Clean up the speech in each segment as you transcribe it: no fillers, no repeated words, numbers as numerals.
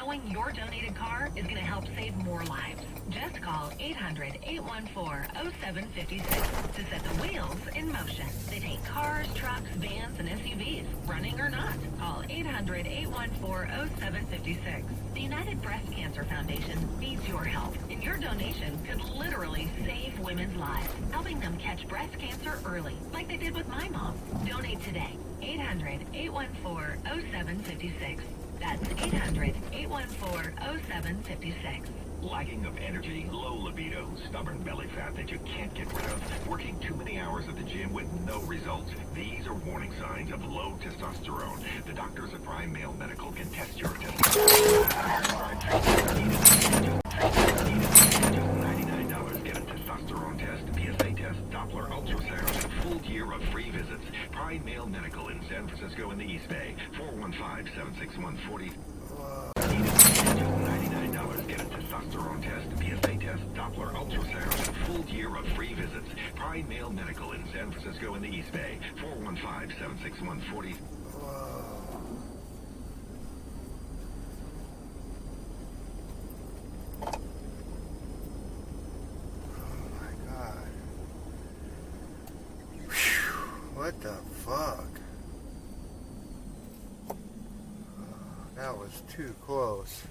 Knowing your donated car is going to help save more lives. Just call 800-814-0756 to set the wheels in motion. They take cars, trucks, vans, and SUVs, running or not. Call 800-814-0756. The United Breast Cancer Foundation needs your help, and your donation could literally save women's lives, helping them catch breast cancer early, like they did with my mom. Donate today. 800-814-0756. That's 800-814-0756. Lacking of energy, low libido, stubborn belly fat that you can't get rid of, working too many hours at the gym with no results. These are warning signs of low testosterone. The doctors at Bryan Male Medical can test your testosterone. Just $99. Get a testosterone test, PSA test, Doppler ultrasound, full year of free visits. Bryan Male Medical in San Francisco in the East Bay. 415-761-40. $99. Get a testosterone test, PSA test, Doppler ultrasound, full year of free visits. Bryan Male Medical in San Francisco in the East Bay. 415-761-40. What the fuck? That was too close.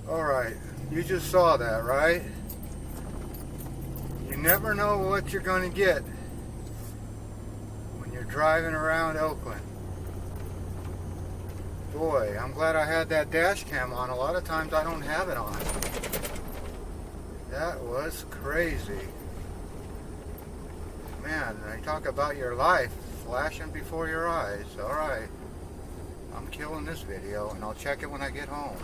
Alright, you just saw that, right? You never know what you're going to get when you're driving around Oakland. Boy, I'm glad I had that dash cam on. A lot of times I don't have it on. That was crazy. Man, I talk about your life flashing before your eyes. Alright. I'm killing this video, and I'll check it when I get home.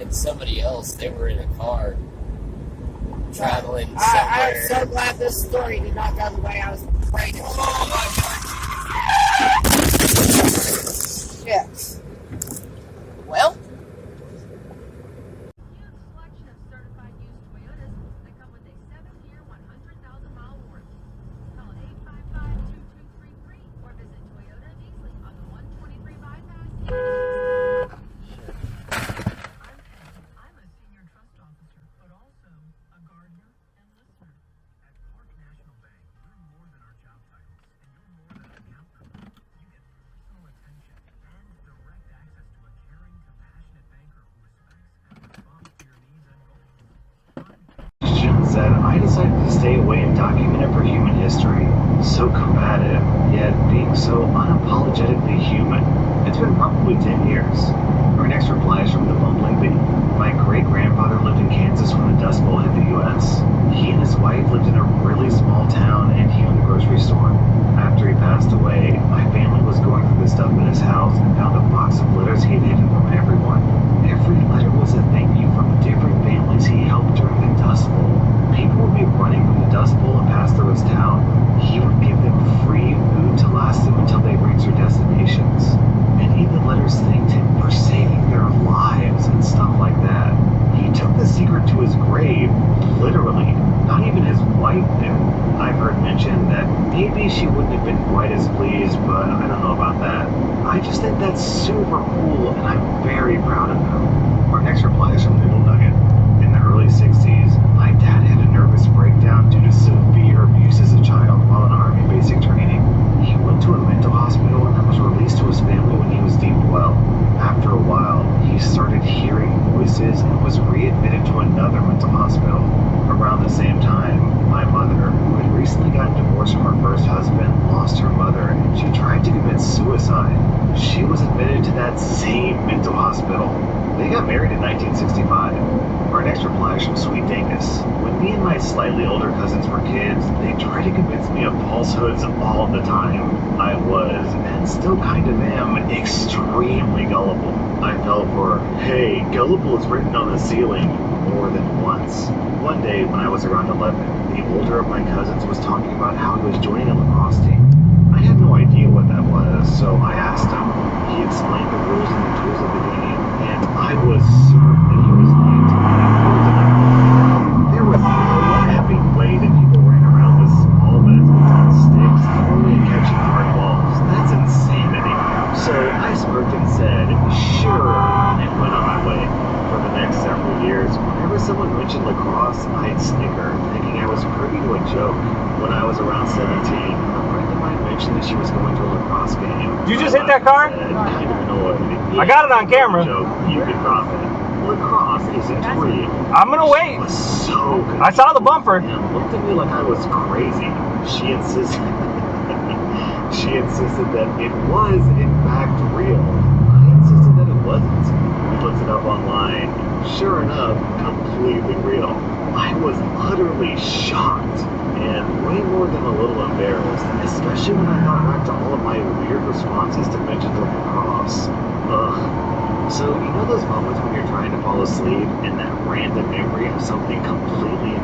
and somebody else, they were in a car traveling somewhere. I'm so glad this story did not go the way I was afraid it would. Yes. Well. Said, I decided to stay away and document it for human history. So combative, yet being so unapologetically human. It's been probably 10 years. Our next reply is from the Bumbling Bee. My great-grandfather lived in Kansas when the Dust Bowl hit the U.S. He and his wife lived in a really small town, and he owned a grocery store. After he passed away, my family was going through the stuff in his house and found a box of letters he had hidden from everyone. Every letter was a thank you from different families he helped during the Dust Bowl. People would be running from the Dust Bowl and pass through his town. He would give them free food to last them until they reached their destinations. Many of the letters thanked him for saving their lives and stuff like that. He took the secret to his grave, literally. Not even his wife knew. I've heard mentioned that maybe she wouldn't have been quite as pleased, but I don't know about that. I just think that's super cool, and I'm very proud of him. Our next reply is from Noodle Nugget. In the early 60s, my dad had a nervous breakdown due to severe abuse as a child while in Army basic training. He went to a mental hospital and then was released to his family when he was deemed well. After a while, he started hearing voices and was readmitted to another mental hospital. Around the same time, my mother, who had recently gotten divorced from her first husband, lost her mother and she tried to commit suicide. She was admitted to that same mental hospital. They got married in 1965. Our next reply is from Sweet Dingus. When me and my slightly older cousins were kids, they tried to convince me of falsehoods all the time. I was, and still kind of am, extremely gullible. I fell for, hey, gullible is written on the ceiling, more than once. One day, when I was around 11, the older of my cousins was talking about how he was joining a lacrosse team. I had no idea what that was, so I asked him. He explained the rules and the tools of the game, and I was certain that he was lying to me more than I thought. There was no happy play that people ran around with small baskets on sticks, only catching hard balls. That's insanity. So I smirked and said, sure, and went on my way. For the next several years, whenever someone mentioned lacrosse, I'd snicker, thinking I was privy to a joke. When I was around 17, a friend of mine mentioned that she was going to a lacrosse game. Did you just hit that car? Said, kind of annoyed. I got it on camera. Joke, you can drop it. Lacrosse isn't real. I'm gonna wait. She was so good. I saw the bumper. And looked at me like I was crazy. She insisted that it was, in fact, real. I insisted that it wasn't. We looked it up online. Sure enough, completely real. I was utterly shocked and way more than a little embarrassed, especially when I thought back to all of my weird responses to mentions of lacrosse. Ugh. So, you know those moments when you're trying to fall asleep and that random memory of something completely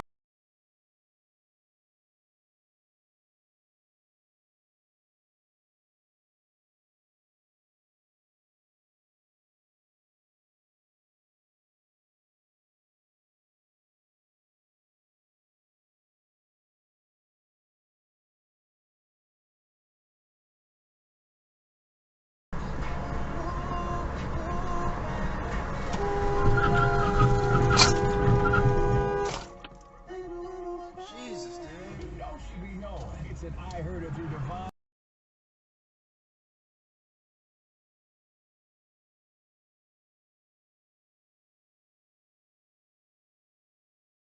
Jesus, dude. Don't you be knowing? It's an I heard of your divine.